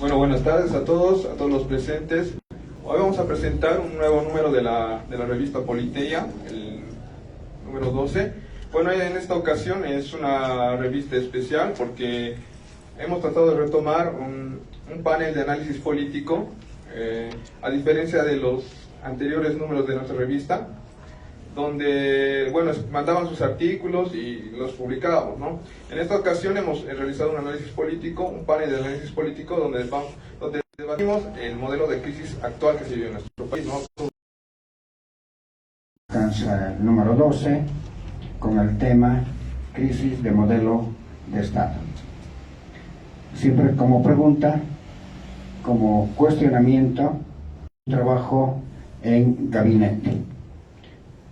Bueno, buenas tardes a todos los presentes. Hoy vamos a presentar un nuevo número de la revista Politeia, el número 12. Bueno, en esta ocasión es una revista especial porque hemos tratado de retomar un panel de análisis político, a diferencia de los anteriores números de nuestra revista, donde, bueno, mandaban sus artículos y los publicábamos, ¿no? En esta ocasión hemos realizado un análisis político, un panel de análisis político donde debatimos el modelo de crisis actual que se vive en nuestro país, ¿no? Alcanza el número 12 con el tema crisis de modelo de Estado. Siempre como pregunta, como cuestionamiento, trabajo en gabinete.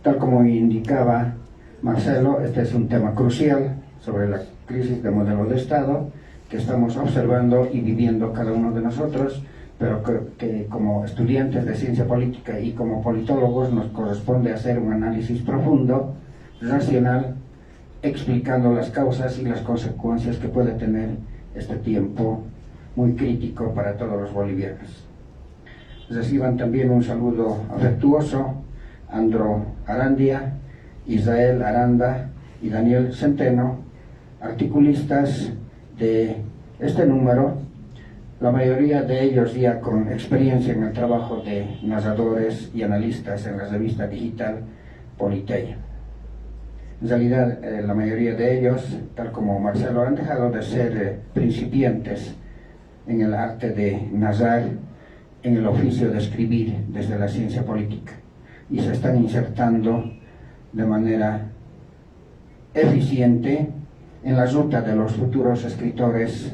Tal como indicaba Marcelo, este es un tema crucial sobre la crisis de modelo de Estado que estamos observando y viviendo cada uno de nosotros, pero que como estudiantes de ciencia política y como politólogos nos corresponde hacer un análisis profundo, racional, explicando las causas y las consecuencias que puede tener este tiempo muy crítico para todos los bolivianos. Reciban también un saludo afectuoso Andro Arandia, Israel Aranda y Daniel Centeno, articulistas de este número, la mayoría de ellos ya con experiencia en el trabajo de narradores y analistas en la revista digital Politeia. En realidad, la mayoría de ellos, tal como Marcelo, han dejado de ser principiantes en el arte de narrar, en el oficio de escribir desde la ciencia política, y se están insertando de manera eficiente en la ruta de los futuros escritores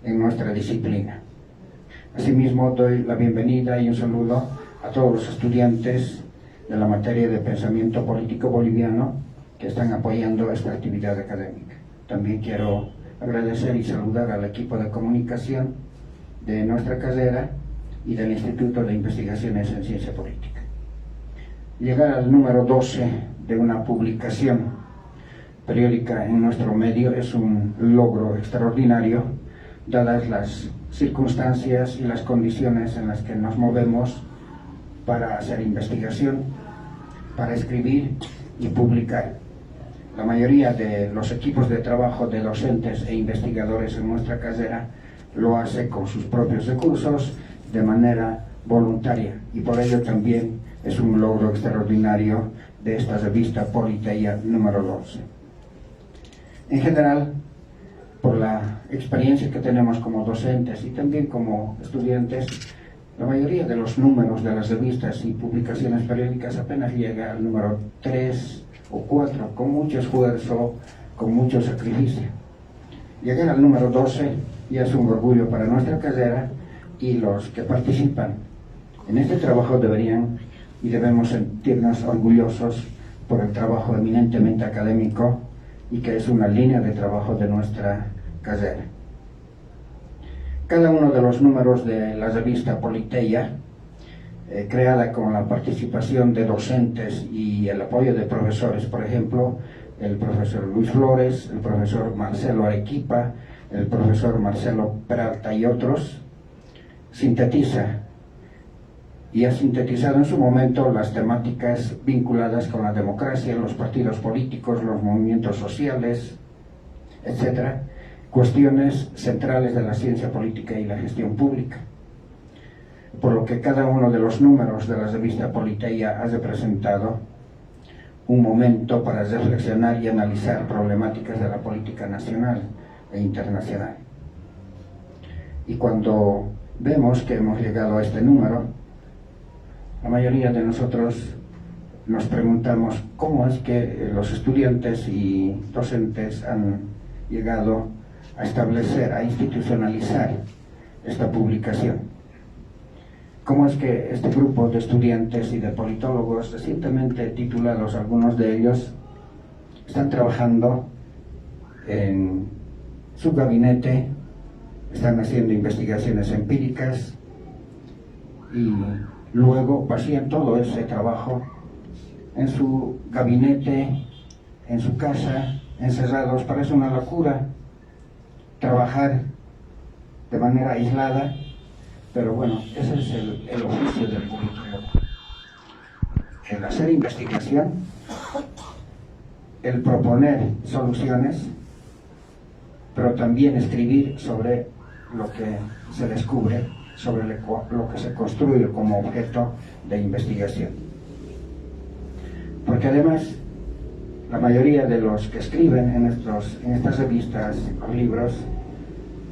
en nuestra disciplina. Asimismo, doy la bienvenida y un saludo a todos los estudiantes de la materia de pensamiento político boliviano que están apoyando esta actividad académica. También quiero agradecer y saludar al equipo de comunicación de nuestra carrera y del Instituto de Investigaciones en Ciencia Política. Llegar al número 12 de una publicación periódica en nuestro medio es un logro extraordinario, dadas las circunstancias y las condiciones en las que nos movemos para hacer investigación, para escribir y publicar. La mayoría de los equipos de trabajo de docentes e investigadores en nuestra carrera lo hace con sus propios recursos, de manera voluntaria, y por ello también es un logro extraordinario de esta revista Politeia número 12. En general, por la experiencia que tenemos como docentes y también como estudiantes, la mayoría de los números de las revistas y publicaciones periódicas apenas llega al número 3 o 4, con mucho esfuerzo, con mucho sacrificio. Llegar al número 12 ya es un orgullo para nuestra carrera, y los que participan en este trabajo deberían y debemos sentirnos orgullosos por el trabajo eminentemente académico y que es una línea de trabajo de nuestra carrera. Cada uno de los números de la revista Politeia, creada con la participación de docentes y el apoyo de profesores, por ejemplo, el profesor Luis Flores, el profesor Marcelo Arequipa, el profesor Marcelo Peralta y otros, sintetiza y ha sintetizado en su momento las temáticas vinculadas con la democracia, los partidos políticos, los movimientos sociales, etcétera, cuestiones centrales de la ciencia política y la gestión pública. Por lo que cada uno de los números de la revista Politeia ha representado un momento para reflexionar y analizar problemáticas de la política nacional e internacional. Y cuando vemos que hemos llegado a este número, la mayoría de nosotros nos preguntamos cómo es que los estudiantes y docentes han llegado a establecer, a institucionalizar esta publicación. ¿Cómo es que este grupo de estudiantes y de politólogos, recientemente titulados algunos de ellos, están trabajando en su gabinete, están haciendo investigaciones empíricas y luego vacían todo ese trabajo en su gabinete, en su casa, encerrados? Parece una locura trabajar de manera aislada, pero bueno, ese es el oficio del politólogo. El hacer investigación, el proponer soluciones, pero también escribir sobre lo que se descubre, sobre lo que se construye como objeto de investigación. Porque además, la mayoría de los que escriben en estas revistas o libros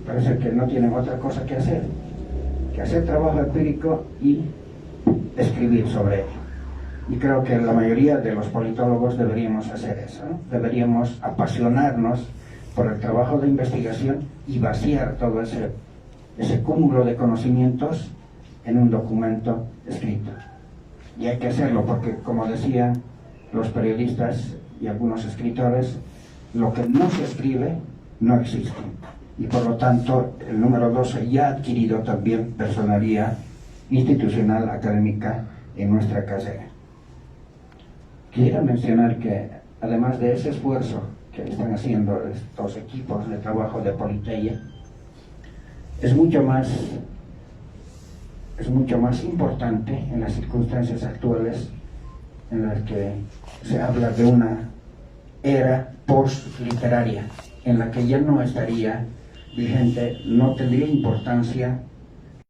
parece que no tienen otra cosa que hacer trabajo empírico y escribir sobre ello. Y creo que la mayoría de los politólogos deberíamos hacer eso, ¿no? Deberíamos apasionarnos por el trabajo de investigación y vaciar todo ese cúmulo de conocimientos en un documento escrito. Y hay que hacerlo porque, como decían los periodistas y algunos escritores, lo que no se escribe no existe. Y por lo tanto, el número 12 ya ha adquirido también personalidad institucional académica en nuestra carrera. Quisiera mencionar que, además de ese esfuerzo que están haciendo estos equipos de trabajo de Politeia, es mucho más importante en las circunstancias actuales en las que se habla de una era post-literaria, en la que ya no estaría vigente, no tendría importancia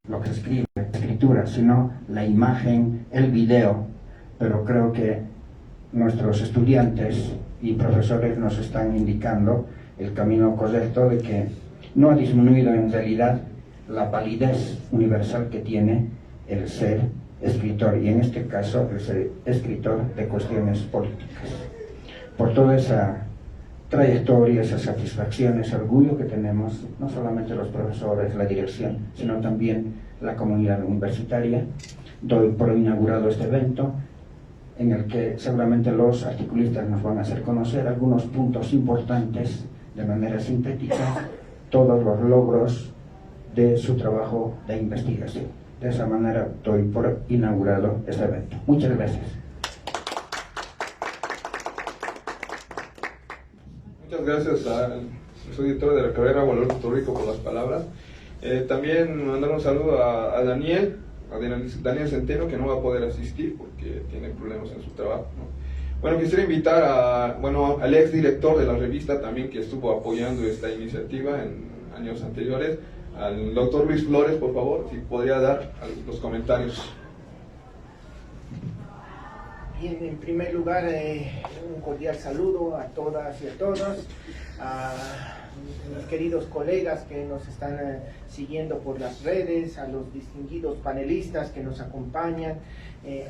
lo que se escribe, la escritura, sino la imagen, el video. Pero creo que nuestros estudiantes y profesores nos están indicando el camino correcto de que no ha disminuido en realidad la validez universal que tiene el ser escritor, y en este caso el ser escritor de cuestiones políticas. Por toda esa trayectoria, esa satisfacción, ese orgullo que tenemos, no solamente los profesores, la dirección, sino también la comunidad universitaria, doy por inaugurado este evento, en el que seguramente los articulistas nos van a hacer conocer algunos puntos importantes de manera sintética, todos los logros de su trabajo de investigación. De esa manera doy por inaugurado este evento. Muchas gracias. Muchas gracias al director de la carrera, Valor Torrico, por las palabras. También mandar un saludo a Daniel Centeno, que no va a poder asistir porque tiene problemas en su trabajo, ¿no? Bueno, quisiera invitar al ex director de la revista también, que estuvo apoyando esta iniciativa en años anteriores, al doctor Luis Flores, por favor, si podría dar los comentarios. Bien, en primer lugar, un cordial saludo a todas y a todos, a mis queridos colegas que nos están siguiendo por las redes, a los distinguidos panelistas que nos acompañan,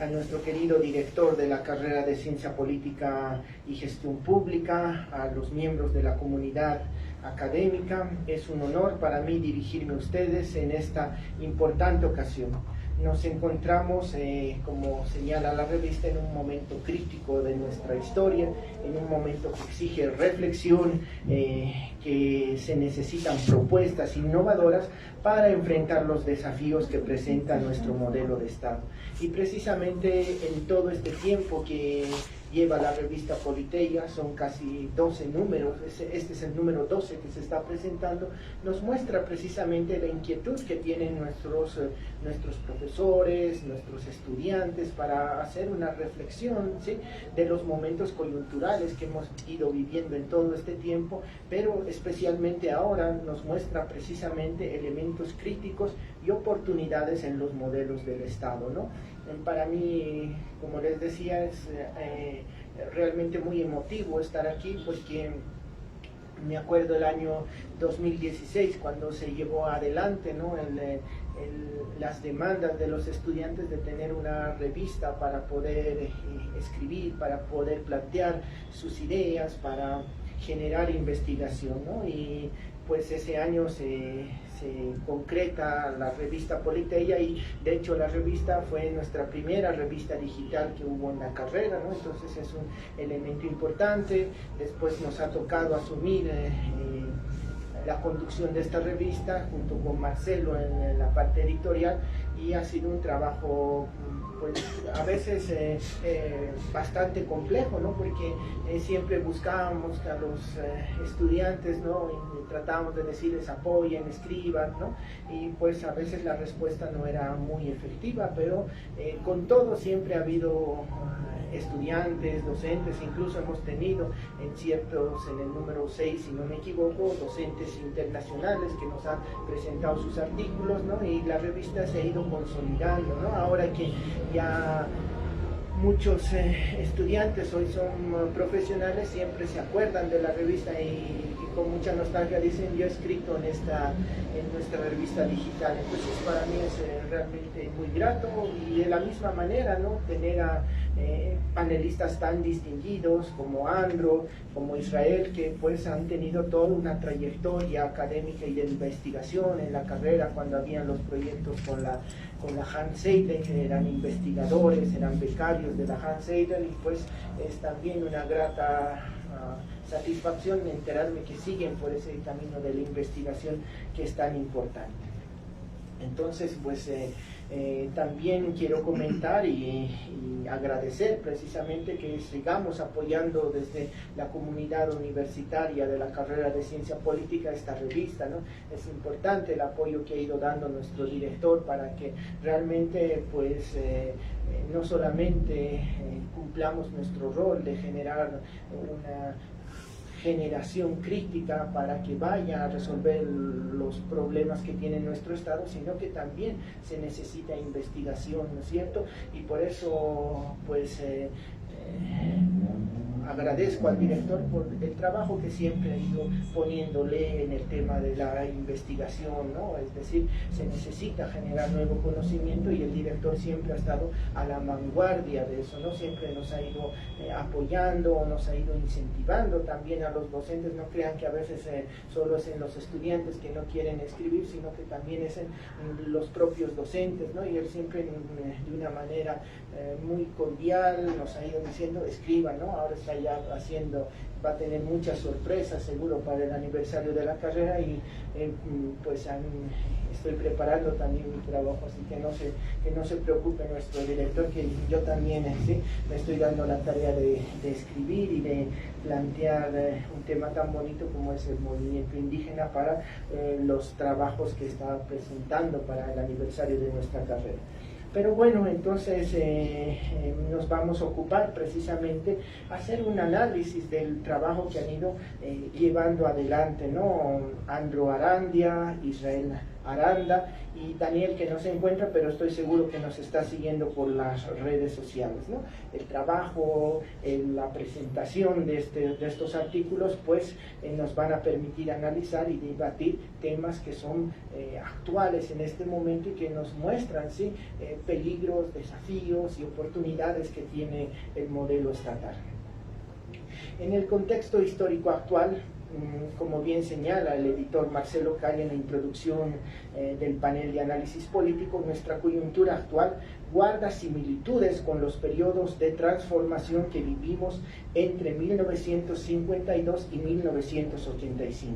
a nuestro querido director de la carrera de Ciencia Política y Gestión Pública, a los miembros de la comunidad académica. Es un honor para mí dirigirme a ustedes en esta importante ocasión. Nos encontramos, como señala la revista, en un momento crítico de nuestra historia, en un momento que exige reflexión, que se necesitan propuestas innovadoras para enfrentar los desafíos que presenta nuestro modelo de Estado. Y precisamente en todo este tiempo que lleva la revista Politeia, son casi 12 números, este es el número 12 que se está presentando, nos muestra precisamente la inquietud que tienen nuestros profesores, nuestros estudiantes, para hacer una reflexión, ¿sí?, de los momentos coyunturales que hemos ido viviendo en todo este tiempo, pero especialmente ahora nos muestra precisamente elementos críticos y oportunidades en los modelos del Estado, ¿no? Para mí, como les decía, es realmente muy emotivo estar aquí, porque me acuerdo el año 2016 cuando se llevó adelante, ¿no?, las demandas de los estudiantes de tener una revista para poder escribir, para poder plantear sus ideas, para generar investigación, ¿no? Y pues ese año se concreta la revista Politeia, y de hecho la revista fue nuestra primera revista digital que hubo en la carrera, ¿no? Entonces es un elemento importante. Después nos ha tocado asumir la conducción de esta revista junto con Marcelo en la parte editorial, y ha sido un trabajo pues a veces bastante complejo, ¿no? Porque siempre buscábamos a los estudiantes, ¿no? Y tratábamos de decirles apoyen, escriban, ¿no? Y pues a veces la respuesta no era muy efectiva, pero con todo siempre ha habido estudiantes, docentes, incluso hemos tenido en el número 6, si no me equivoco, docentes internacionales que nos han presentado sus artículos, ¿no? Y la revista se ha ido consolidando, ¿no? Ahora que ya muchos estudiantes hoy son profesionales, siempre se acuerdan de la revista y con mucha nostalgia dicen yo he escrito en nuestra revista digital. Entonces para mí es realmente muy grato, y de la misma manera, ¿no? Tener a panelistas tan distinguidos como Andro, como Israel, que pues han tenido toda una trayectoria académica y de investigación en la carrera cuando habían los proyectos con la Hans Seidel, que eran investigadores, eran becarios de la Hans Seidel, y pues es también una grata satisfacción enterarme que siguen por ese camino de la investigación que es tan importante. Entonces, pues también quiero comentar y agradecer precisamente que sigamos apoyando desde la comunidad universitaria de la carrera de Ciencia Política esta revista, ¿no? Es importante el apoyo que ha ido dando nuestro director para que realmente pues no solamente cumplamos nuestro rol de generar una generación crítica para que vaya a resolver los problemas que tiene nuestro Estado, sino que también se necesita investigación, ¿no es cierto? Y por eso, pues, agradezco al director por el trabajo que siempre ha ido poniéndole en el tema de la investigación, ¿no? Es decir, se necesita generar nuevo conocimiento y el director siempre ha estado a la vanguardia de eso, ¿no? Siempre nos ha ido apoyando, nos ha ido incentivando también a los docentes. No crean que a veces solo es en los estudiantes que no quieren escribir, sino que también es en los propios docentes, ¿no? Y él siempre de una manera muy cordial nos ha ido diciendo escriban, ¿no? Ahora está ya va a tener muchas sorpresas seguro para el aniversario de la carrera, y pues estoy preparando también mi trabajo, así que no se preocupe nuestro director, que yo también ¿sí? me estoy dando la tarea de escribir y de plantear un tema tan bonito como es el movimiento indígena para los trabajos que está presentando para el aniversario de nuestra carrera. Pero bueno, entonces nos vamos a ocupar precisamente a hacer un análisis del trabajo que han ido llevando adelante, ¿no? Andro Arandia, Israel Aranda y Daniel, que no se encuentra, pero estoy seguro que nos está siguiendo por las redes sociales, ¿no? El trabajo, la presentación de estos artículos, pues nos van a permitir analizar y debatir temas que son actuales en este momento y que nos muestran, ¿sí? Peligros, desafíos y oportunidades que tiene el modelo estatal. En el contexto histórico actual, como bien señala el editor Marcelo Calle en la introducción del panel de análisis político, nuestra coyuntura actual guarda similitudes con los periodos de transformación que vivimos entre 1952 y 1985.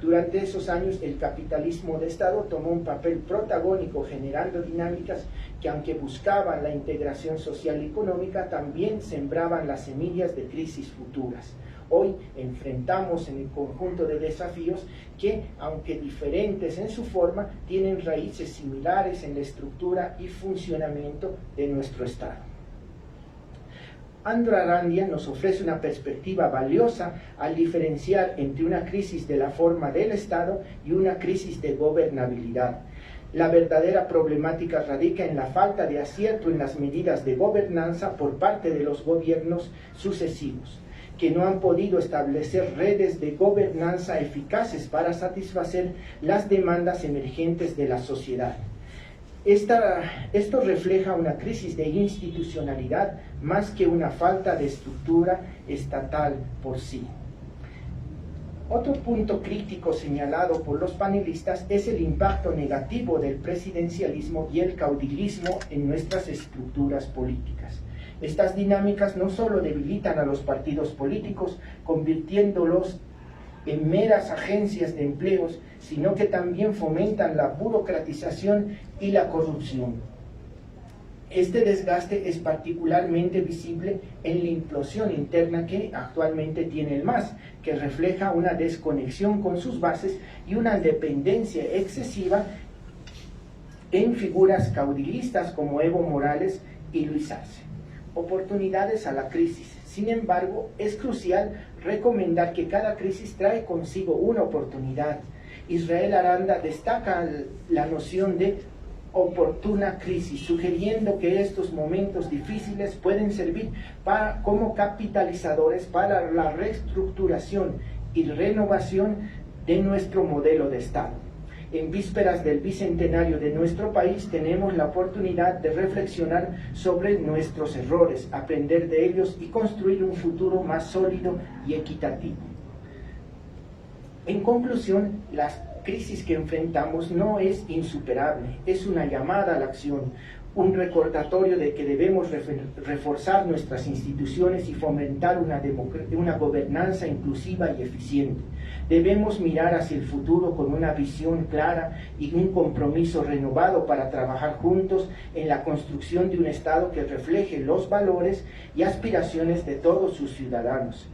Durante esos años el capitalismo de Estado tomó un papel protagónico generando dinámicas que, aunque buscaban la integración social y económica, también sembraban las semillas de crisis futuras. Hoy enfrentamos en el conjunto de desafíos que, aunque diferentes en su forma, tienen raíces similares en la estructura y funcionamiento de nuestro Estado. Andro Arandia nos ofrece una perspectiva valiosa al diferenciar entre una crisis de la forma del Estado y una crisis de gobernabilidad. La verdadera problemática radica en la falta de acierto en las medidas de gobernanza por parte de los gobiernos sucesivos, que no han podido establecer redes de gobernanza eficaces para satisfacer las demandas emergentes de la sociedad. Esto refleja una crisis de institucionalidad más que una falta de estructura estatal por sí. Otro punto crítico señalado por los panelistas es el impacto negativo del presidencialismo y el caudillismo en nuestras estructuras políticas. Estas dinámicas no solo debilitan a los partidos políticos, convirtiéndolos en meras agencias de empleos, sino que también fomentan la burocratización y la corrupción. Este desgaste es particularmente visible en la implosión interna que actualmente tiene el MAS, que refleja una desconexión con sus bases y una dependencia excesiva en figuras caudilistas como Evo Morales y Luis Arce. Oportunidades a la crisis. Sin embargo, es crucial recomendar que cada crisis trae consigo una oportunidad. Israel Aranda destaca la noción de oportuna crisis, sugiriendo que estos momentos difíciles pueden servir como capitalizadores para la reestructuración y renovación de nuestro modelo de Estado. En vísperas del bicentenario de nuestro país tenemos la oportunidad de reflexionar sobre nuestros errores, aprender de ellos y construir un futuro más sólido y equitativo. En conclusión, la crisis que enfrentamos no es insuperable, es una llamada a la acción, un recordatorio de que debemos reforzar nuestras instituciones y fomentar una gobernanza inclusiva y eficiente. Debemos mirar hacia el futuro con una visión clara y un compromiso renovado para trabajar juntos en la construcción de un Estado que refleje los valores y aspiraciones de todos sus ciudadanos.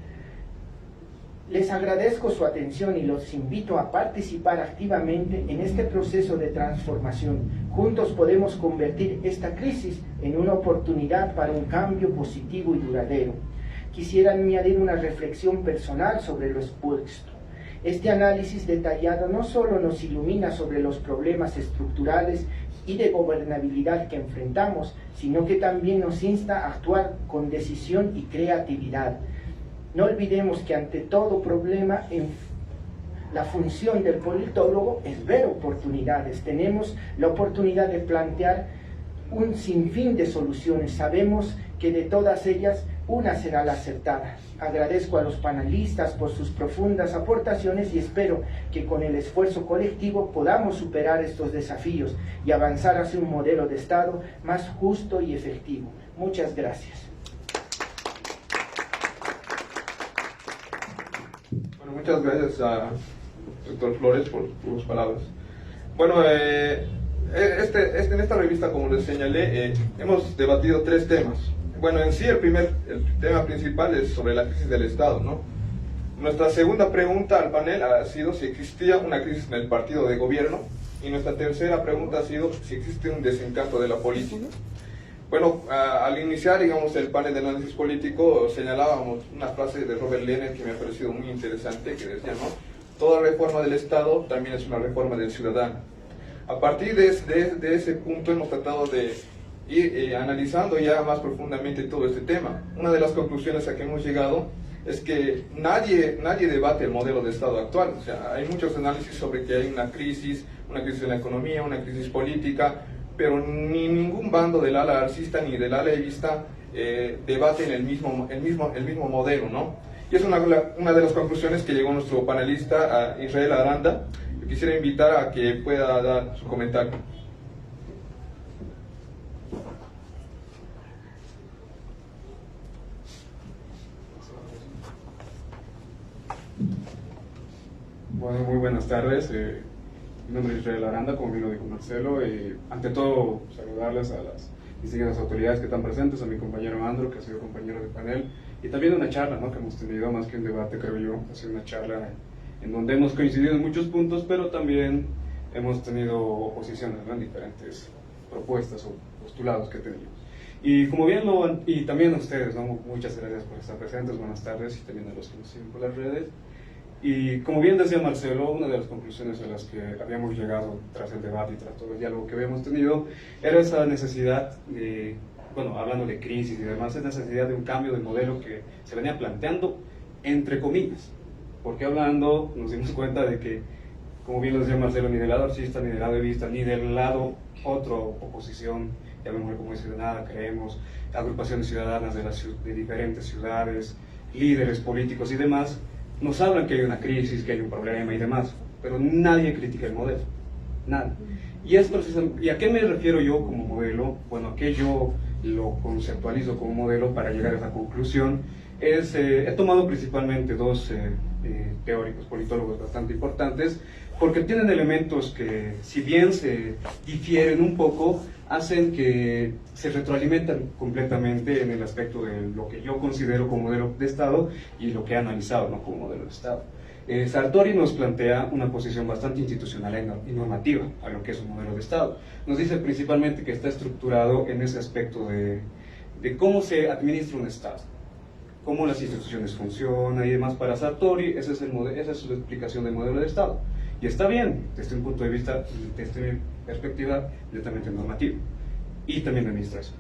Les agradezco su atención y los invito a participar activamente en este proceso de transformación. Juntos podemos convertir esta crisis en una oportunidad para un cambio positivo y duradero. Quisiera añadir una reflexión personal sobre lo expuesto. Este análisis detallado no solo nos ilumina sobre los problemas estructurales y de gobernabilidad que enfrentamos, sino que también nos insta a actuar con decisión y creatividad. No olvidemos que ante todo problema, la función del politólogo es ver oportunidades. Tenemos la oportunidad de plantear un sinfín de soluciones. Sabemos que de todas ellas, una será la acertada. Agradezco a los panelistas por sus profundas aportaciones y espero que con el esfuerzo colectivo podamos superar estos desafíos y avanzar hacia un modelo de Estado más justo y efectivo. Muchas gracias. Bueno, muchas gracias a doctor Flores por sus palabras. Bueno, en esta revista, como les señalé, hemos debatido 3 temas. Bueno, en sí el tema principal es sobre la crisis del Estado, ¿no? Nuestra segunda pregunta al panel ha sido si existía una crisis en el partido de gobierno, y nuestra tercera pregunta ha sido si existe un desencanto de la política. Bueno, al iniciar, digamos, el panel de análisis político, señalábamos una frase de Robert Lehner que me ha parecido muy interesante, que decía, ¿no? Toda reforma del Estado también es una reforma del ciudadano. A partir de ese punto hemos tratado de ir analizando ya más profundamente todo este tema. Una de las conclusiones a que hemos llegado es que nadie debate el modelo de Estado actual. O sea, hay muchos análisis sobre que hay una crisis en la economía, una crisis política, pero ni ningún bando del ala arcista ni del ala evista debaten el mismo modelo, ¿no? Y es una de las conclusiones que llegó nuestro panelista, Israel Aranda. Yo quisiera invitar a que pueda dar su comentario. Bueno, muy buenas tardes. Mi nombre es Israel Aranda, como bien lo dijo Marcelo. Ante todo, saludarles a las distintas autoridades que están presentes, a mi compañero Andro, que ha sido compañero de panel, y también una charla, ¿no?, que hemos tenido, más que un debate, creo yo. Ha sido una charla en donde hemos coincidido en muchos puntos, pero también hemos tenido oposiciones, ¿no?, en diferentes propuestas o postulados que tenemos. Y como bien y también a ustedes, ¿no?, muchas gracias por estar presentes, buenas tardes, y también a los que nos siguen por las redes. Y como bien decía Marcelo, una de las conclusiones a las que habíamos llegado tras el debate y tras todo el diálogo que habíamos tenido era esa necesidad de, bueno, hablando de crisis y demás, esa necesidad de un cambio de modelo que se venía planteando, entre comillas, porque hablando nos dimos cuenta de que, como bien lo decía Marcelo, ni del lado arcista, ni del lado evista, ni del lado otro oposición, llamémoslo como dice, de nada creemos, agrupaciones ciudadanas de diferentes ciudades, líderes políticos y demás, nos hablan que hay una crisis, que hay un problema y demás, pero nadie critica el modelo, nada. Y ¿a qué me refiero yo como modelo? Bueno, a qué yo lo conceptualizo como modelo para llegar a esa conclusión. He tomado principalmente 2 teóricos, politólogos bastante importantes, porque tienen elementos que, si bien se difieren un poco, hacen que se retroalimentan completamente en el aspecto de lo que yo considero como modelo de Estado y lo que he analizado, ¿no?, como modelo de Estado. Sartori nos plantea una posición bastante institucional y normativa a lo que es un modelo de Estado. Nos dice principalmente que está estructurado en ese aspecto de cómo se administra un Estado, cómo las instituciones funcionan y demás. Para Sartori esa es su explicación del modelo de Estado. Y está bien, desde un punto de vista, desde mi perspectiva, netamente normativa y también de administración.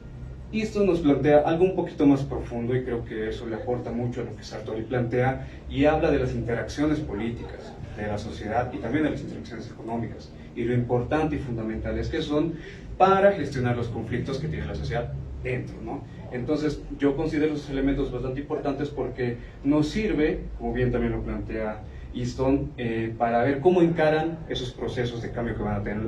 Y esto nos plantea algo un poquito más profundo, y creo que eso le aporta mucho a lo que Sartori plantea, y habla de las interacciones políticas de la sociedad y también de las interacciones económicas, y lo importante y fundamentales que son para gestionar los conflictos que tiene la sociedad dentro, ¿no? Entonces yo considero esos elementos bastante importantes porque nos sirve, como bien también lo plantea Easton, para ver cómo encaran esos procesos de cambio que van a tener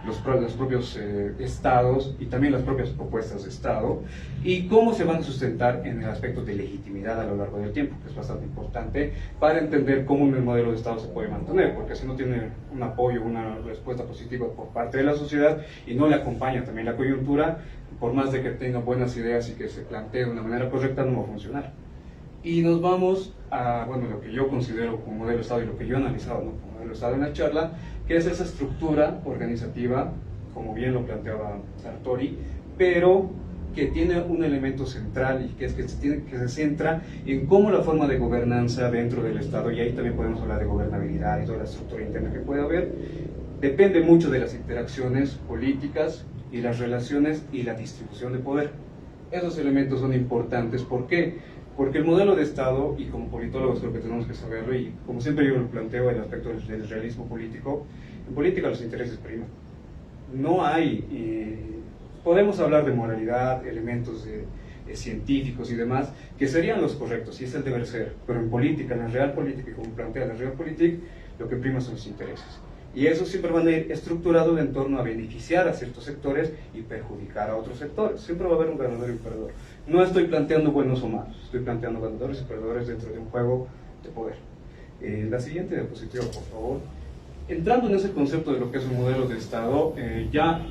los propios estados y también las propias propuestas de Estado, y cómo se van a sustentar en el aspecto de legitimidad a lo largo del tiempo, que es bastante importante para entender cómo el modelo de Estado se puede mantener, porque si no tiene un apoyo, una respuesta positiva por parte de la sociedad y no le acompaña también la coyuntura, por más de que tenga buenas ideas y que se plantee de una manera correcta, no va a funcionar. Y nos vamos a, bueno, lo que yo considero como modelo de Estado y lo que yo he analizado, ¿no?, como modelo de Estado en la charla, que es esa estructura organizativa, como bien lo planteaba Sartori, pero que tiene un elemento central, y que es que se centra en cómo la forma de gobernanza dentro del Estado, y ahí también podemos hablar de gobernabilidad y toda la estructura interna que puede haber, depende mucho de las interacciones políticas y las relaciones y la distribución de poder. Esos elementos son importantes. ¿Por qué? Porque el modelo de Estado, y como politólogos creo que tenemos que saberlo, y como siempre yo lo planteo el aspecto del realismo político, en política los intereses priman. No hay, podemos hablar de moralidad, elementos científicos y demás, que serían los correctos, y es el deber ser, pero en política, en la real política, como plantea la realpolitik, lo que prima son los intereses. Y eso siempre van a ir estructurado en torno a beneficiar a ciertos sectores y perjudicar a otros sectores. Siempre va a haber un ganador y un perdedor. No estoy planteando buenos o malos, estoy planteando ganadores y perdedores dentro de un juego de poder. La siguiente diapositiva, por favor. Entrando en ese concepto de lo que es un modelo de Estado, ya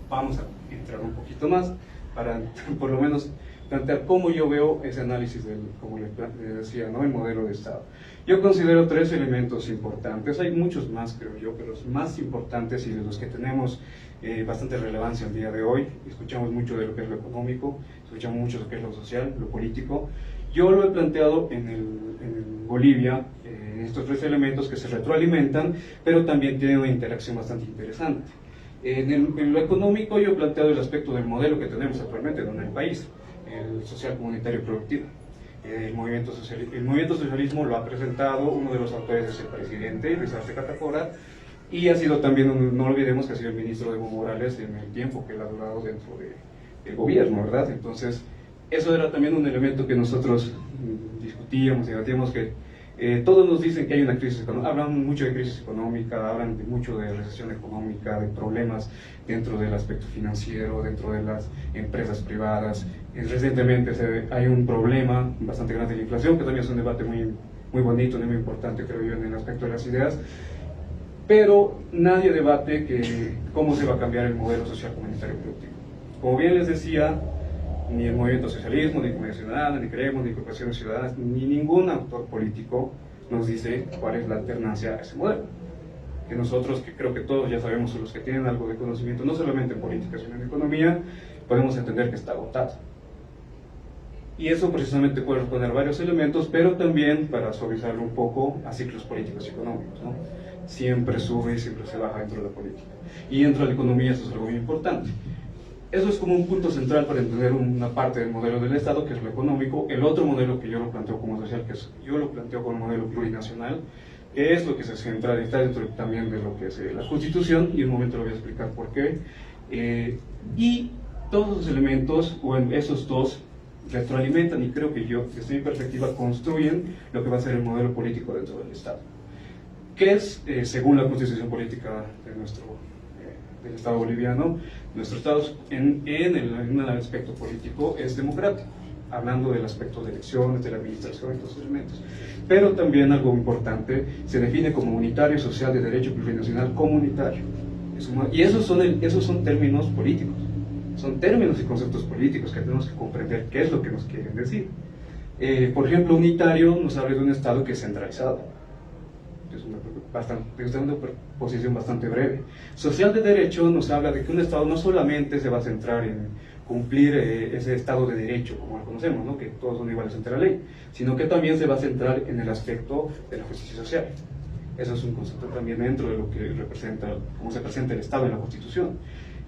vamos a entrar un poquito más para, por lo menos, plantear cómo yo veo ese análisis del, como le decía, ¿no?, el modelo de Estado. Yo considero tres elementos importantes, hay muchos más creo yo, pero los más importantes y de los que tenemos bastante relevancia el día de hoy. Escuchamos mucho de lo que es lo económico, escuchamos mucho de lo que es lo social, lo político. Yo lo he planteado en Bolivia, estos tres elementos que se retroalimentan, pero también tienen una interacción bastante interesante. En lo económico yo he planteado el aspecto del modelo que tenemos actualmente en el país, el social, comunitario y productivo. El movimiento socialismo lo ha presentado, uno de los autores es el presidente, Luis Arce Catacora, y ha sido también, no olvidemos que ha sido el ministro de Evo Morales en el tiempo que él ha durado dentro del gobierno, ¿verdad? Entonces, eso era también un elemento que nosotros discutíamos, debatíamos, que todos nos dicen que hay una crisis económica, hablan mucho de crisis económica, hablan mucho de recesión económica, de problemas dentro del aspecto financiero, dentro de las empresas privadas. Recientemente hay un problema bastante grande de la inflación, que también es un debate muy bonito, muy importante creo yo en el aspecto de las ideas, pero nadie debate cómo se va a cambiar el modelo social, comunitario y productivo. Como bien les decía, ni el movimiento socialismo, ni Comunidad Ciudadana, ni Creemos, ni Corporaciones Ciudadanas, ni ningún autor político nos dice cuál es la alternancia a ese modelo. Que nosotros, que creo que todos ya sabemos, los que tienen algo de conocimiento, no solamente en política, sino en economía, podemos entender que está agotado. Y eso precisamente puede responder varios elementos, pero también, para suavizarlo un poco, a ciclos políticos y económicos, ¿no? Siempre sube y siempre se baja dentro de la política. Y dentro de la economía eso es algo muy importante. Eso es como un punto central para entender una parte del modelo del Estado, que es lo económico. El otro modelo que yo lo planteo como social, yo lo planteo como modelo plurinacional, que es lo que se centra, está dentro también de lo que es la Constitución, y en un momento lo voy a explicar por qué. Y todos los elementos, o esos dos, retroalimentan, y creo que yo, desde mi perspectiva, construyen lo que va a ser el modelo político dentro del Estado, que es, según la Constitución política del Estado boliviano, nuestro Estado en el aspecto político es democrático, hablando del aspecto de elecciones, de la administración y todos esos elementos. Pero también algo importante, se define como unitario, social, de derecho plurinacional, comunitario. Y esos son términos políticos. son términos y conceptos políticos que tenemos que comprender qué es lo que nos quieren decir. Por ejemplo, unitario nos habla de un Estado que es centralizado. Es una posición bastante breve. Social de derecho nos habla de que un Estado no solamente se va a centrar en cumplir ese Estado de derecho, como lo conocemos, ¿no? Que todos son iguales ante la ley, sino que también se va a centrar en el aspecto de la justicia social. Eso es un concepto también dentro de lo que representa, cómo se presenta el Estado en la Constitución.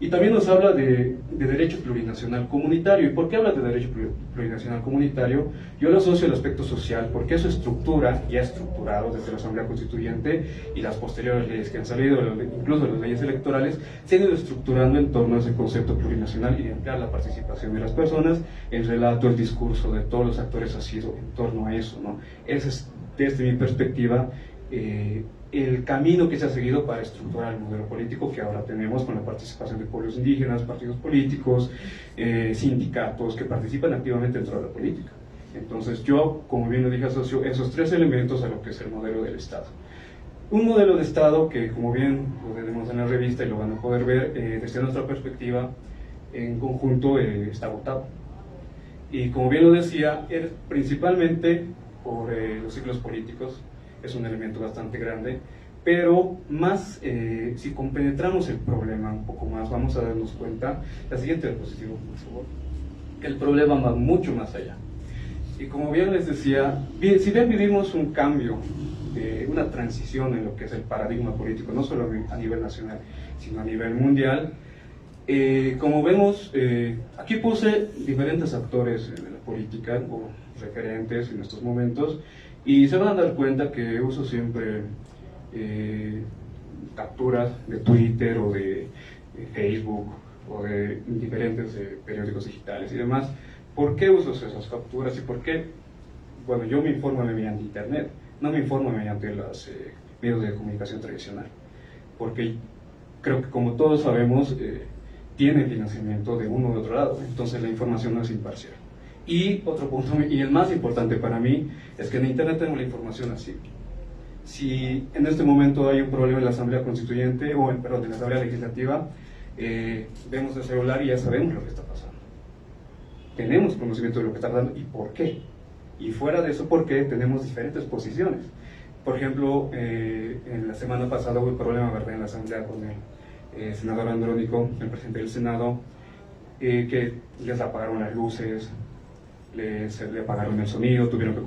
Y también nos habla de derecho plurinacional comunitario. ¿Y por qué habla de derecho plurinacional comunitario? Yo lo asocio al aspecto social, porque su estructura, ya estructurado desde la Asamblea Constituyente y las posteriores leyes que han salido, incluso las leyes electorales, se han ido estructurando en torno a ese concepto plurinacional y de ampliar la participación de las personas. El relato, el discurso de todos los actores ha sido en torno a eso, ¿no? Ese es, desde mi perspectiva, el camino que se ha seguido para estructurar el modelo político que ahora tenemos, con la participación de pueblos indígenas, partidos políticos, sindicatos que participan activamente dentro de la política. Entonces yo, como bien lo dije, asocio esos tres elementos a lo que es el modelo del Estado. Un modelo de Estado que, como bien lo tenemos en la revista y lo van a poder ver, desde nuestra perspectiva, en conjunto está agotado. Y como bien lo decía, principalmente por los ciclos políticos. Es un elemento bastante grande, pero más, si compenetramos el problema un poco más, vamos a darnos cuenta, la siguiente diapositiva, por favor, que el problema va mucho más allá. Y como bien les decía, si bien vivimos un cambio, una transición en lo que es el paradigma político, no solo a nivel nacional, sino a nivel mundial, como vemos, aquí puse diferentes actores de la política, o referentes en estos momentos, y se van a dar cuenta que uso siempre capturas de Twitter o de Facebook o de diferentes periódicos digitales y demás. ¿Por qué uso esas capturas y por qué? Bueno, yo me informo mediante internet, no me informo mediante los medios de comunicación tradicional, porque creo que, como todos sabemos, tiene financiamiento de uno u otro lado, entonces la información no es imparcial. Y otro punto, y el más importante para mí, es que en internet tenemos la información así. Si en este momento hay un problema en la Asamblea Constituyente, perdón, en la Asamblea Legislativa, vemos el celular y ya sabemos lo que está pasando. Tenemos conocimiento de lo que está pasando y por qué. Y fuera de eso, ¿por qué? Tenemos diferentes posiciones. Por ejemplo, en la semana pasada hubo un problema, ¿verdad?, en la Asamblea con el senador Andrónico, el presidente del Senado, que les apagaron las luces, le apagaron el sonido, tuvieron que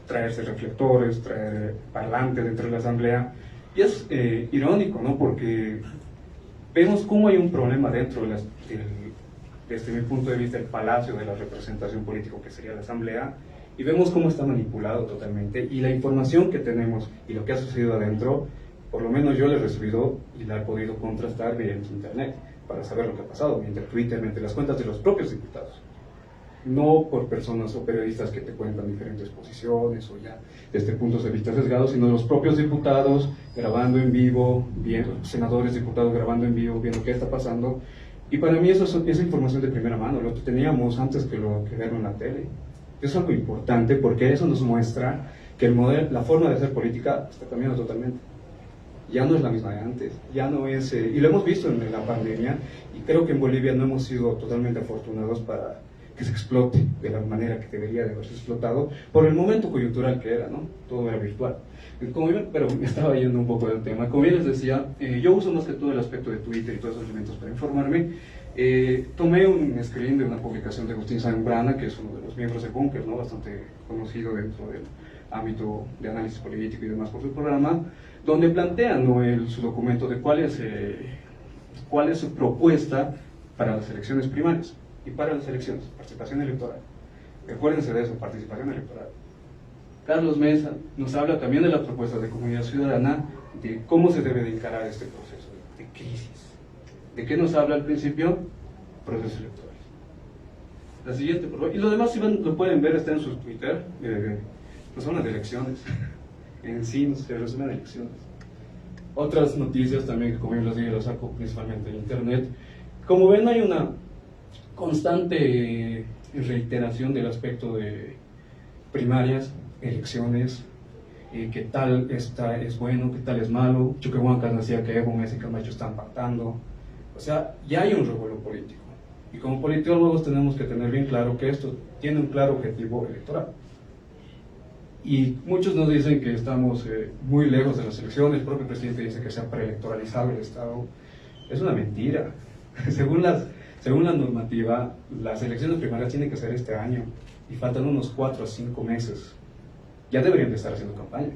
traerse reflectores, traer parlantes dentro de la Asamblea. Y es irónico, ¿no?, porque vemos cómo hay un problema dentro desde mi punto de vista, el palacio de la representación política que sería la Asamblea, y vemos cómo está manipulado totalmente, y la información que tenemos y lo que ha sucedido adentro, por lo menos yo la he recibido y la he podido contrastar mediante internet, para saber lo que ha pasado, mediante Twitter, mediante las cuentas de los propios diputados. No por personas o periodistas que te cuentan diferentes posiciones o ya desde puntos de vista sesgados, sino los propios diputados grabando en vivo, senadores, diputados grabando en vivo, viendo qué está pasando. Y para mí esa información de primera mano, lo que teníamos antes que verlo en la tele. Es algo importante porque eso nos muestra que la forma de hacer política está cambiando totalmente. Ya no es la misma de antes, ya no es, y lo hemos visto en la pandemia, y creo que en Bolivia no hemos sido totalmente afortunados para que se explote de la manera que debería de haberse explotado por el momento coyuntural que era, ¿no? Todo era virtual. Pero me estaba yendo un poco del tema. Como bien les decía, yo uso más que todo el aspecto de Twitter y todos esos elementos para informarme. Tomé un screen de una publicación de Agustín Zambrana, que es uno de los miembros del Búnker, ¿no?, bastante conocido dentro del ámbito de análisis político y demás por su programa, donde plantea, ¿no?, su documento de cuál es su propuesta para las elecciones primarias y para las elecciones, participación electoral. Recuérdense de eso, participación electoral. Carlos Mesa nos habla también de la propuesta de comunidad ciudadana, de cómo se debe de encarar este proceso de crisis. ¿De qué nos habla al principio? Procesos electorales. La siguiente, por favor. Y lo demás, si lo pueden ver, está en su Twitter. Pues son las elecciones. En sí, se resumen elecciones. Otras noticias también, que como yo les dije, las saco principalmente en internet. Como ven, hay una constante reiteración del aspecto de primarias, elecciones, qué tal es bueno, qué tal es malo. Chuquehuancas decía que Evo Messi y Camacho están pactando. O sea, ya hay un revuelo político. Y como politólogos tenemos que tener bien claro que esto tiene un claro objetivo electoral. Y muchos nos dicen que estamos muy lejos de las elecciones, el propio presidente dice que se ha preelectoralizado el Estado. Es una mentira. Según la normativa, las elecciones primarias tienen que ser este año y faltan unos 4 a 5 meses. Ya deberían de estar haciendo campaña.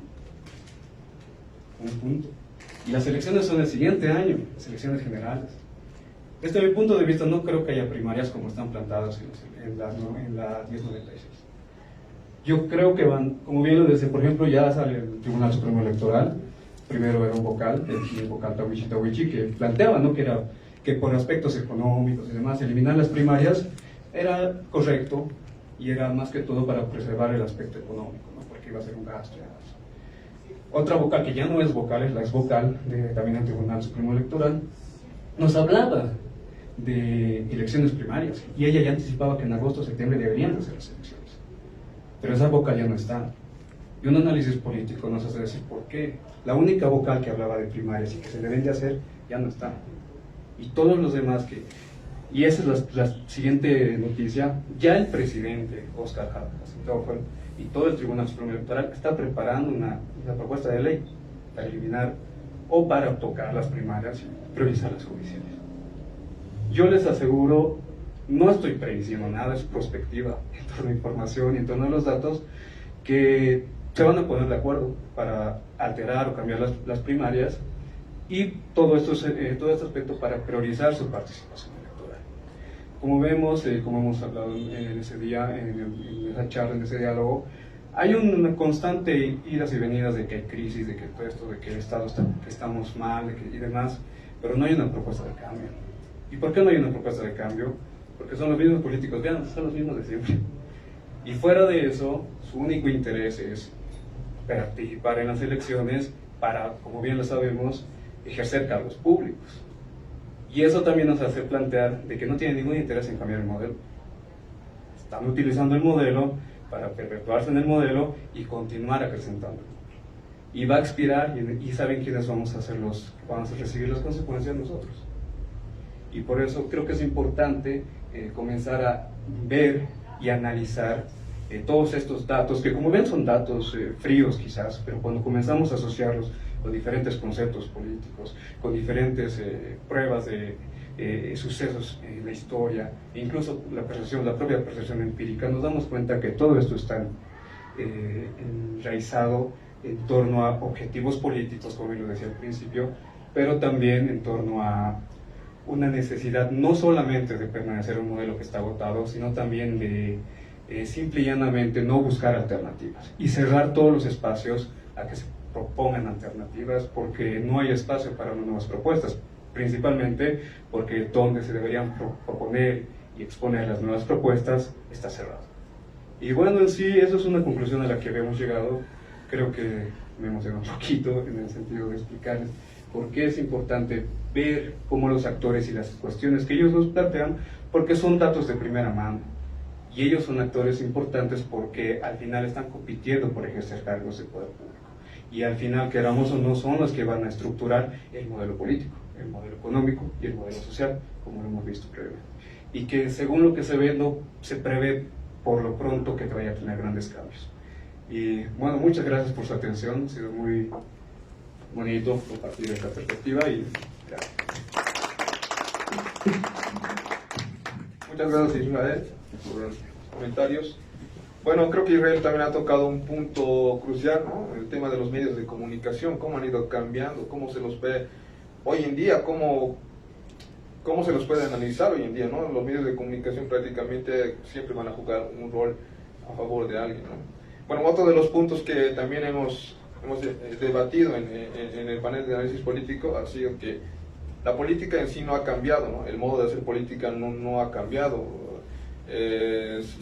Un punto. Y las elecciones son el siguiente año, las elecciones generales. Desde mi punto de vista, no creo que haya primarias como están plantadas en la 1096. Yo creo que van, como bien lo decía, por ejemplo, ya sale el Tribunal Supremo Electoral, primero era un vocal, el vocal Tawichi, que planteaba, ¿no?, que por aspectos económicos y demás, eliminar las primarias era correcto y era más que todo para preservar el aspecto económico, ¿no?, porque iba a ser un gasto y demás. Otra vocal que ya no es vocal, es la ex vocal también del Tribunal Supremo Electoral, nos hablaba de elecciones primarias y ella ya anticipaba que en agosto o septiembre deberían de ser las elecciones. Pero esa vocal ya no está. Y un análisis político nos hace decir por qué. La única vocal que hablaba de primarias y que se deben de hacer ya no está. Y todos los demás que... Y esa es la siguiente noticia. Ya el presidente, Oscar Hasenhofer, y todo el Tribunal Supremo Electoral está preparando una propuesta de ley para eliminar o para tocar las primarias y priorizar las judiciales. Yo les aseguro, no estoy prediciendo nada, es prospectiva en torno a información y en torno a los datos, que se van a poner de acuerdo para alterar o cambiar las primarias y todo este aspecto para priorizar su participación electoral. Como vemos, como hemos hablado en ese día, en esa charla, en ese diálogo, hay una constante idas y venidas de que hay crisis, de que todo esto, de que el Estado que estamos mal y demás, pero no hay una propuesta de cambio. ¿Y por qué no hay una propuesta de cambio? Porque son los mismos políticos, vean, son los mismos de siempre. Y fuera de eso, su único interés es participar en las elecciones para, como bien lo sabemos, ejercer cargos públicos. Y eso también nos hace plantear de que no tienen ningún interés en cambiar el modelo. Están utilizando el modelo para perpetuarse en el modelo y continuar acrecentando. Y va a expirar y saben quiénes vamos a recibir las consecuencias nosotros. Y por eso creo que es importante comenzar a ver y analizar todos estos datos, que como ven son datos fríos quizás, pero cuando comenzamos a asociarlos con diferentes conceptos políticos, con diferentes pruebas de sucesos en la historia, e incluso la propia percepción empírica, nos damos cuenta que todo esto está enraizado en torno a objetivos políticos, como lo decía al principio, pero también en torno a una necesidad no solamente de permanecer en un modelo que está agotado, sino también de simple y llanamente no buscar alternativas y cerrar todos los espacios a que se propongan alternativas, porque no hay espacio para nuevas propuestas, principalmente porque donde se deberían proponer y exponer las nuevas propuestas está cerrado. Y bueno, en sí, eso es una conclusión a la que habíamos llegado. Creo que me emocionó un poquito en el sentido de explicarles por qué es importante ver cómo los actores y las cuestiones que ellos nos plantean, porque son datos de primera mano. Y ellos son actores importantes porque al final están compitiendo por ejercer cargos de poder público. Y al final, queramos o no, son los que van a estructurar el modelo político, el modelo económico y el modelo social, como lo hemos visto previamente. Y que según lo que se ve, no se prevé por lo pronto que vaya a tener grandes cambios. Y bueno, muchas gracias por su atención, ha sido muy bonito compartir esta perspectiva y gracias. Muchas gracias, Israel, por los comentarios. Bueno, creo que Israel también ha tocado un punto crucial, ¿no? El tema de los medios de comunicación, cómo han ido cambiando, cómo se los ve hoy en día, cómo se los puede analizar hoy en día, ¿no? Los medios de comunicación prácticamente siempre van a jugar un rol a favor de alguien, ¿no? Bueno, otro de los puntos que también hemos debatido en el panel de análisis político ha sido que la política en sí no ha cambiado, ¿no? El modo de hacer política no ha cambiado.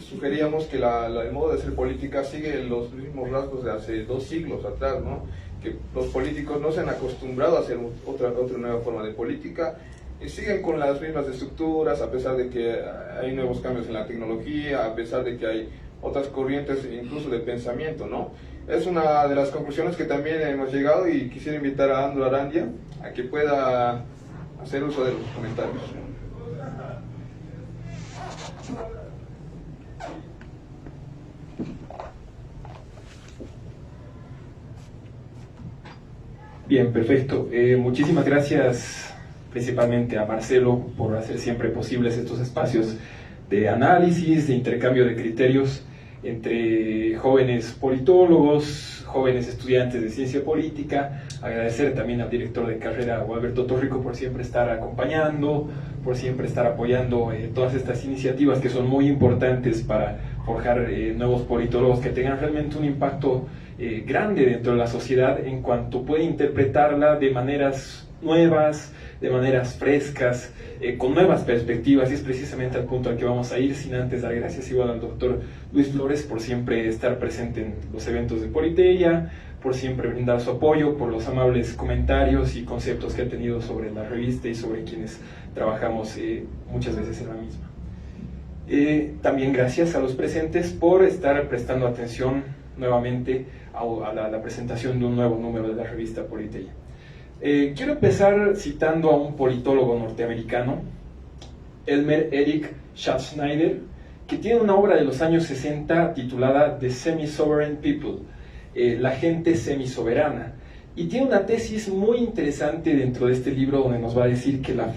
Sugeríamos que el modo de hacer política sigue los mismos rasgos de hace 2 siglos atrás, ¿no? Que los políticos no se han acostumbrado a hacer otra nueva forma de política y siguen con las mismas estructuras, a pesar de que hay nuevos cambios en la tecnología, a pesar de que hay otras corrientes incluso de pensamiento, ¿no? Es una de las conclusiones que también hemos llegado y quisiera invitar a Andro Arandia a que pueda hacer uso de los comentarios. Bien, perfecto. Muchísimas gracias principalmente a Marcelo por hacer siempre posibles estos espacios de análisis, de intercambio de criterios entre jóvenes politólogos, jóvenes estudiantes de ciencia política. Agradecer también al director de carrera, Alberto Torrico, por siempre estar acompañando, por siempre estar apoyando todas estas iniciativas que son muy importantes para forjar nuevos politólogos que tengan realmente un impacto grande dentro de la sociedad en cuanto puede interpretarla de maneras nuevas, de maneras frescas, con nuevas perspectivas, y es precisamente al punto al que vamos a ir, sin antes dar gracias igual al doctor Luis Flores por siempre estar presente en los eventos de Politeia, por siempre brindar su apoyo, por los amables comentarios y conceptos que ha tenido sobre la revista y sobre quienes trabajamos muchas veces en la misma. También gracias a los presentes por estar prestando atención nuevamente a la presentación de un nuevo número de la revista Politeia. Quiero empezar citando a un politólogo norteamericano, Elmer Eric Schaffsnyder, que tiene una obra de los años 60 titulada The Semi-Sovereign People, la gente semisoberana, y tiene una tesis muy interesante dentro de este libro donde nos va a decir que la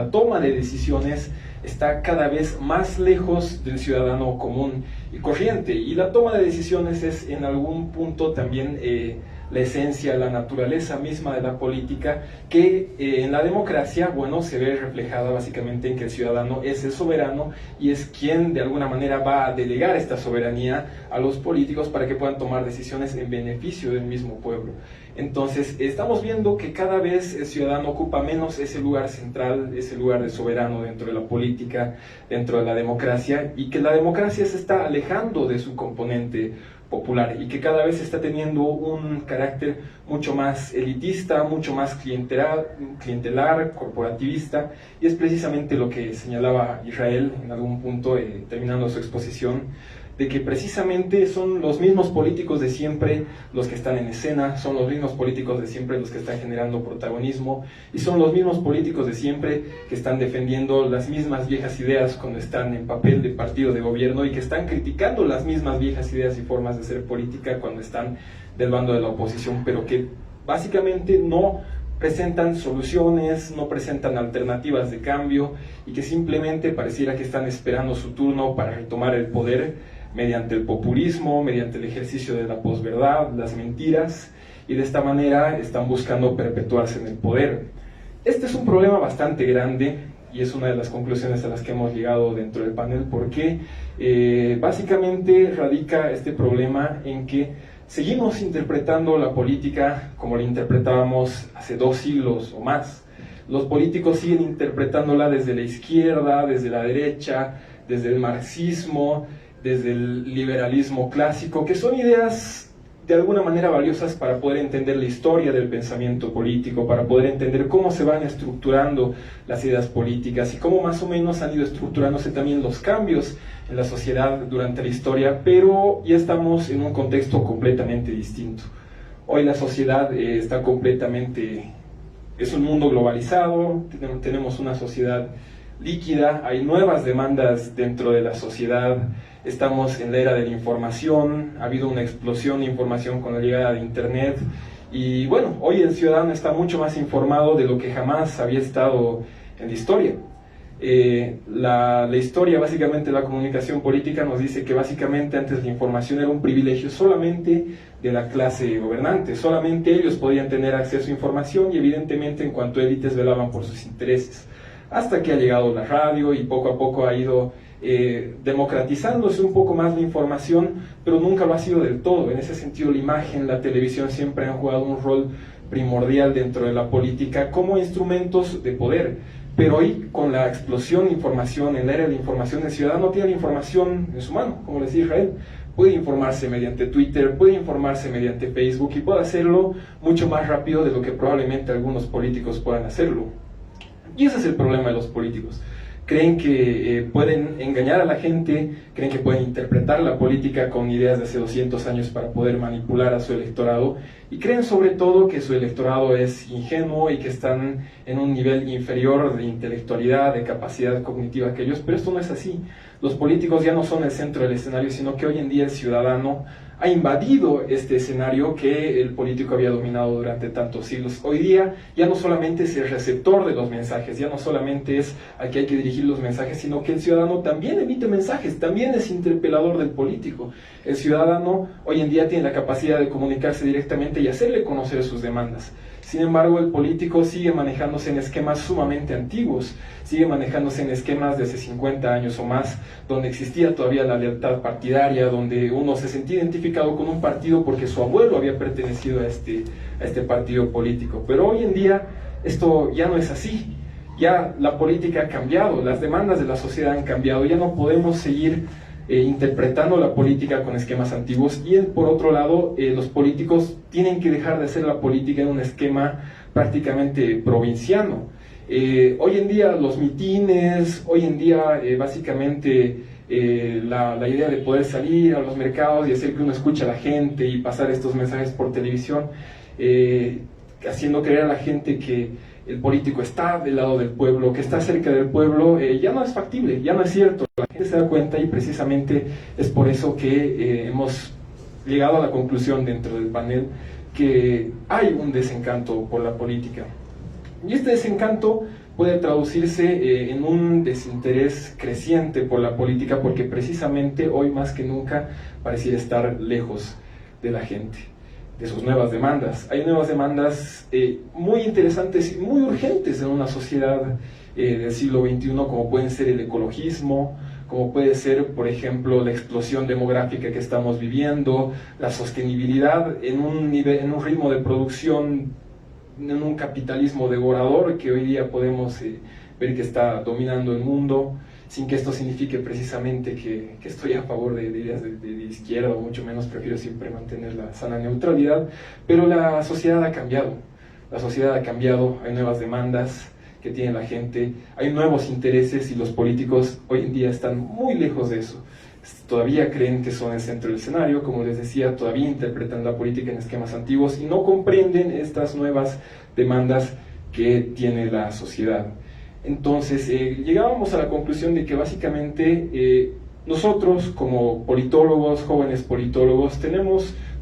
toma de decisiones está cada vez más lejos del ciudadano común y corriente, y la toma de decisiones es en algún punto también la esencia, la naturaleza misma de la política, que en la democracia, se ve reflejada básicamente en que el ciudadano es el soberano y es quien de alguna manera va a delegar esta soberanía a los políticos para que puedan tomar decisiones en beneficio del mismo pueblo. Entonces, estamos viendo que cada vez el ciudadano ocupa menos ese lugar central, ese lugar de soberano dentro de la política, dentro de la democracia, y que la democracia se está alejando de su componente popular y que cada vez está teniendo un carácter mucho más elitista, mucho más clientelar, corporativista, y es precisamente lo que señalaba Israel en algún punto, terminando su exposición, de que precisamente son los mismos políticos de siempre los que están en escena, son los mismos políticos de siempre los que están generando protagonismo, y son los mismos políticos de siempre que están defendiendo las mismas viejas ideas cuando están en papel de partido de gobierno, y que están criticando las mismas viejas ideas y formas de hacer política cuando están del bando de la oposición, pero que básicamente no presentan soluciones, no presentan alternativas de cambio, y que simplemente pareciera que están esperando su turno para retomar el poder mediante el populismo, mediante el ejercicio de la posverdad, las mentiras, y de esta manera están buscando perpetuarse en el poder. Este es un problema bastante grande y es una de las conclusiones a las que hemos llegado dentro del panel, porque básicamente radica este problema en que seguimos interpretando la política como la interpretábamos hace 2 siglos o más. Los políticos siguen interpretándola desde la izquierda, desde la derecha, desde el marxismo, desde el liberalismo clásico, que son ideas de alguna manera valiosas para poder entender la historia del pensamiento político, para poder entender cómo se van estructurando las ideas políticas y cómo más o menos han ido estructurándose también los cambios en la sociedad durante la historia, pero ya estamos en un contexto completamente distinto. Hoy la sociedad está completamente, es un mundo globalizado, tenemos una sociedad líquida, hay nuevas demandas dentro de la sociedad, estamos en la era de la información, ha habido una explosión de información con la llegada de internet, y hoy el ciudadano está mucho más informado de lo que jamás había estado en la historia. La historia, básicamente la comunicación política, nos dice que básicamente antes la información era un privilegio solamente de la clase gobernante, solamente ellos podían tener acceso a información, y evidentemente en cuanto élites velaban por sus intereses, hasta que ha llegado la radio y poco a poco ha ido democratizándose un poco más la información, pero nunca lo ha sido del todo. En ese sentido, la imagen, la televisión siempre han jugado un rol primordial dentro de la política como instrumentos de poder. Pero hoy, con la explosión de información, en la era de la información, el ciudadano tiene la información en su mano, como les decía Israel. Puede informarse mediante Twitter, puede informarse mediante Facebook, y puede hacerlo mucho más rápido de lo que probablemente algunos políticos puedan hacerlo. Y ese es el problema de los políticos, creen que pueden engañar a la gente, creen que pueden interpretar la política con ideas de hace 200 años para poder manipular a su electorado, y creen sobre todo que su electorado es ingenuo y que están en un nivel inferior de intelectualidad, de capacidad cognitiva que ellos, pero esto no es así. Los políticos ya no son el centro del escenario, sino que hoy en día el ciudadano ha invadido este escenario que el político había dominado durante tantos siglos. Hoy día ya no solamente es el receptor de los mensajes, ya no solamente es al que hay que dirigir los mensajes, sino que el ciudadano también emite mensajes, también es interpelador del político. El ciudadano hoy en día tiene la capacidad de comunicarse directamente y hacerle conocer sus demandas. Sin embargo, el político sigue manejándose en esquemas sumamente antiguos, sigue manejándose en esquemas de hace 50 años o más, donde existía todavía la lealtad partidaria, donde uno se sentía identificado con un partido porque su abuelo había pertenecido a este partido político. Pero hoy en día esto ya no es así, ya la política ha cambiado, las demandas de la sociedad han cambiado, ya no podemos seguir interpretando la política con esquemas antiguos, y por otro lado los políticos tienen que dejar de hacer la política en un esquema prácticamente provinciano. Hoy en día los mitines, hoy en día básicamente la idea de poder salir a los mercados y hacer que uno escuche a la gente y pasar estos mensajes por televisión, haciendo creer a la gente que el político está del lado del pueblo, que está cerca del pueblo, ya no es factible, ya no es cierto. La gente se da cuenta, y precisamente es por eso que hemos llegado a la conclusión dentro del panel que hay un desencanto por la política. Y este desencanto puede traducirse en un desinterés creciente por la política, porque precisamente hoy más que nunca pareciera estar lejos de la gente, de sus nuevas demandas. Hay nuevas demandas muy interesantes y muy urgentes en una sociedad del siglo XXI, como pueden ser el ecologismo, como puede ser, por ejemplo, la explosión demográfica que estamos viviendo, la sostenibilidad en un ritmo de producción, en un capitalismo devorador que hoy día podemos ver que está dominando el mundo, sin que esto signifique precisamente que estoy a favor de ideas de izquierda, o mucho menos, prefiero siempre mantener la sana neutralidad. Pero la sociedad ha cambiado, hay nuevas demandas que tiene la gente, hay nuevos intereses, y los políticos hoy en día están muy lejos de eso. Todavía creen que son el centro del escenario, como les decía, todavía interpretan la política en esquemas antiguos y no comprenden estas nuevas demandas que tiene la sociedad. Entonces, llegábamos a la conclusión de que básicamente nosotros, como politólogos, jóvenes politólogos,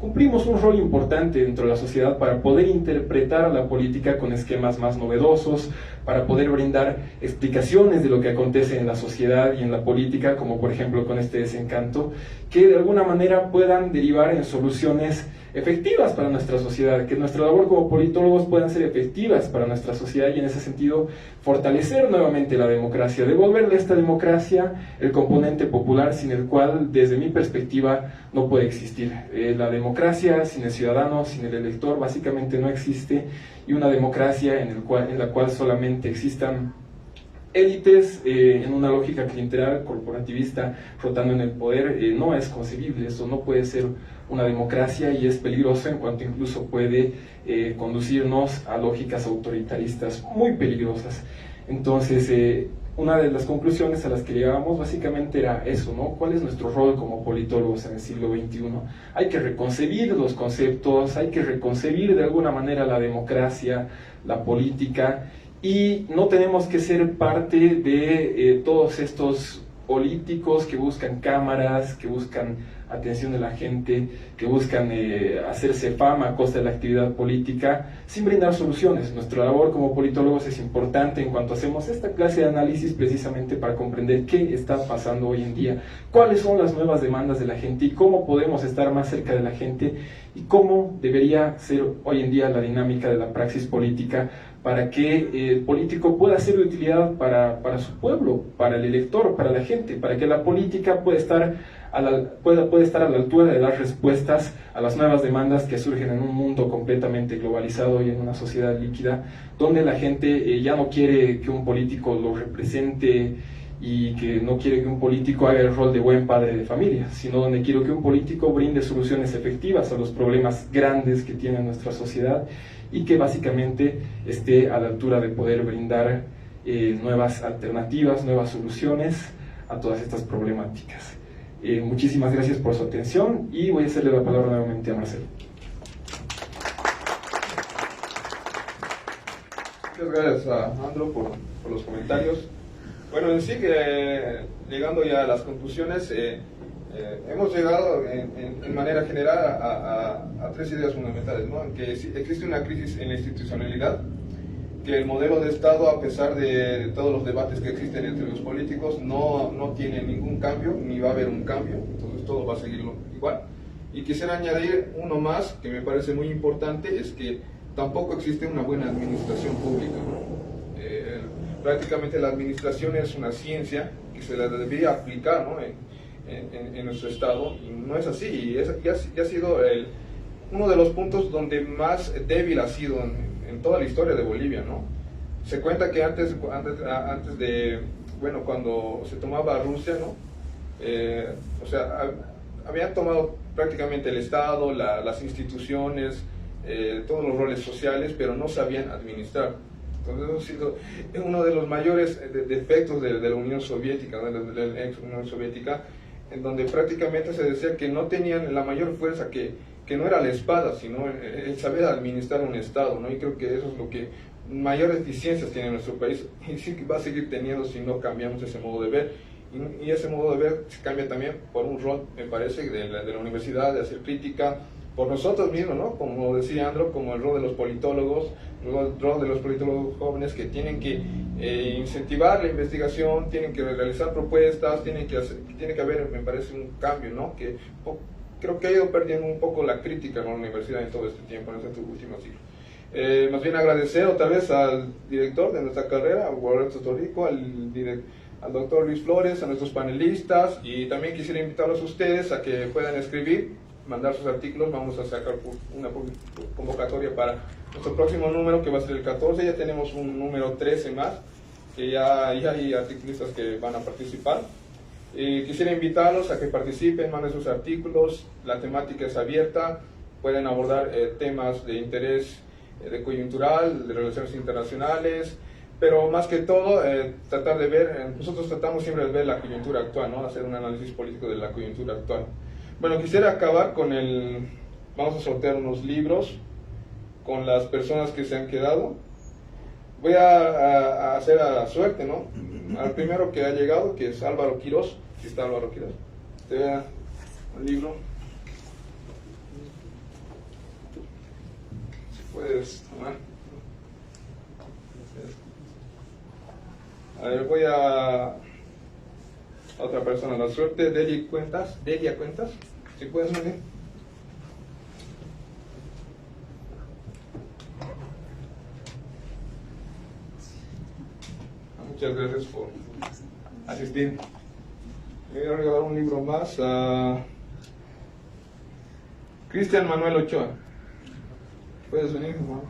cumplimos un rol importante dentro de la sociedad para poder interpretar la política con esquemas más novedosos, para poder brindar explicaciones de lo que acontece en la sociedad y en la política, como por ejemplo con este desencanto, que de alguna manera puedan derivar en soluciones efectivas para nuestra sociedad, que nuestra labor como politólogos puedan ser efectivas para nuestra sociedad, y en ese sentido fortalecer nuevamente la democracia, devolverle a esta democracia el componente popular sin el cual, desde mi perspectiva, no puede existir. La democracia sin el ciudadano, sin el elector, básicamente no existe, y una democracia en la cual solamente existan élites en una lógica clientelar, corporativista, rotando en el poder, no es concebible. Eso no puede ser una democracia, y es peligroso en cuanto incluso puede conducirnos a lógicas autoritaristas muy peligrosas. Entonces, una de las conclusiones a las que llegábamos básicamente era eso, ¿no? ¿Cuál es nuestro rol como politólogos en el siglo XXI? Hay que reconcebir los conceptos, hay que reconcebir de alguna manera la democracia, la política, y no tenemos que ser parte de todos estos políticos que buscan cámaras, que buscan atención de la gente, que buscan hacerse fama a costa de la actividad política, sin brindar soluciones. Nuestra labor como politólogos es importante en cuanto hacemos esta clase de análisis, precisamente para comprender qué está pasando hoy en día, cuáles son las nuevas demandas de la gente y cómo podemos estar más cerca de la gente, y cómo debería ser hoy en día la dinámica de la praxis política, para que el político pueda ser de utilidad para su pueblo, para el elector, para la gente, para que la política pueda estar a la altura de dar respuestas a las nuevas demandas que surgen en un mundo completamente globalizado y en una sociedad líquida, donde la gente ya no quiere que un político lo represente, y que no quiere que un político haga el rol de buen padre de familia, sino donde quiero que un político brinde soluciones efectivas a los problemas grandes que tiene nuestra sociedad, y que básicamente esté a la altura de poder brindar nuevas alternativas, nuevas soluciones a todas estas problemáticas. Muchísimas gracias por su atención y voy a hacerle la palabra nuevamente a Marcelo. Muchas gracias a Andro por los comentarios. Bueno, en sí, llegando ya a las conclusiones, hemos llegado en manera general a tres ideas fundamentales, ¿no? Que existe una crisis en la institucionalidad, que el modelo de Estado, a pesar de todos los debates que existen entre los políticos, no tiene ningún cambio, ni va a haber un cambio, entonces todo va a seguir igual. Y quisiera añadir uno más, que me parece muy importante, es que tampoco existe una buena administración pública, ¿no? Prácticamente la administración es una ciencia que se la debería aplicar, ¿no? en nuestro Estado, y no es así, y ya ha sido uno de los puntos donde más débil ha sido en toda la historia de Bolivia, ¿no? Se cuenta que antes de, bueno, cuando se tomaba Rusia, ¿no? O sea, habían tomado prácticamente el Estado, las instituciones, todos los roles sociales, pero no sabían administrar. Entonces, eso ha sido uno de los mayores defectos de la Unión Soviética, de la ex Unión Soviética, en donde prácticamente se decía que no tenían la mayor fuerza, que no era la espada, sino el saber administrar un Estado, ¿no? Y creo que eso es lo que mayores deficiencias tiene nuestro país, y sí que va a seguir teniendo si no cambiamos ese modo de ver. Y ese modo de ver se cambia también por un rol, me parece, de la universidad, de hacer crítica, por nosotros mismos, ¿no? Como decía Andro, como el rol de los politólogos, el rol de los politólogos jóvenes, que tienen que incentivar la investigación, tienen que realizar propuestas, tiene que haber, me parece, un cambio, ¿no? Que creo que ha ido perdiendo un poco la crítica en la universidad en todo este tiempo, en este último siglo. Más bien agradecer otra vez al director de nuestra carrera, a Roberto Torrico, al doctor Luis Flores, a nuestros panelistas, y también quisiera invitarlos a ustedes a que puedan escribir, mandar sus artículos. Vamos a sacar una convocatoria para nuestro próximo número, que va a ser el 14. Ya tenemos un número 13 más, que ya hay articulistas que van a participar. Quisiera invitarlos a que participen, manden sus artículos. La temática es abierta, pueden abordar temas de interés de coyuntural, de relaciones internacionales, pero más que todo tratar de ver, nosotros tratamos siempre de ver la coyuntura actual, ¿no? Hacer un análisis político de la coyuntura actual. Bueno, quisiera acabar con vamos a sortear unos libros con las personas que se han quedado. Voy a hacer a la suerte, ¿no? Al primero que ha llegado, que es Álvaro Quirós. Aquí está Álvaro Quirós. Te vea un libro. Si puedes tomar. A ver, voy a otra persona, la suerte. Delia Cuentas. Si puedes venir. Muchas gracias por asistir. Le voy a regalar un libro más a Cristian Manuel Ochoa. ¿Puedes venir, hermano?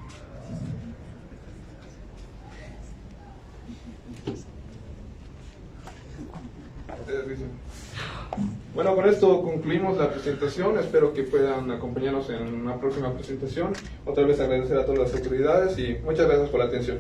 Bueno, con esto concluimos la presentación. Espero que puedan acompañarnos en una próxima presentación. Otra vez agradecer a todas las autoridades y muchas gracias por la atención.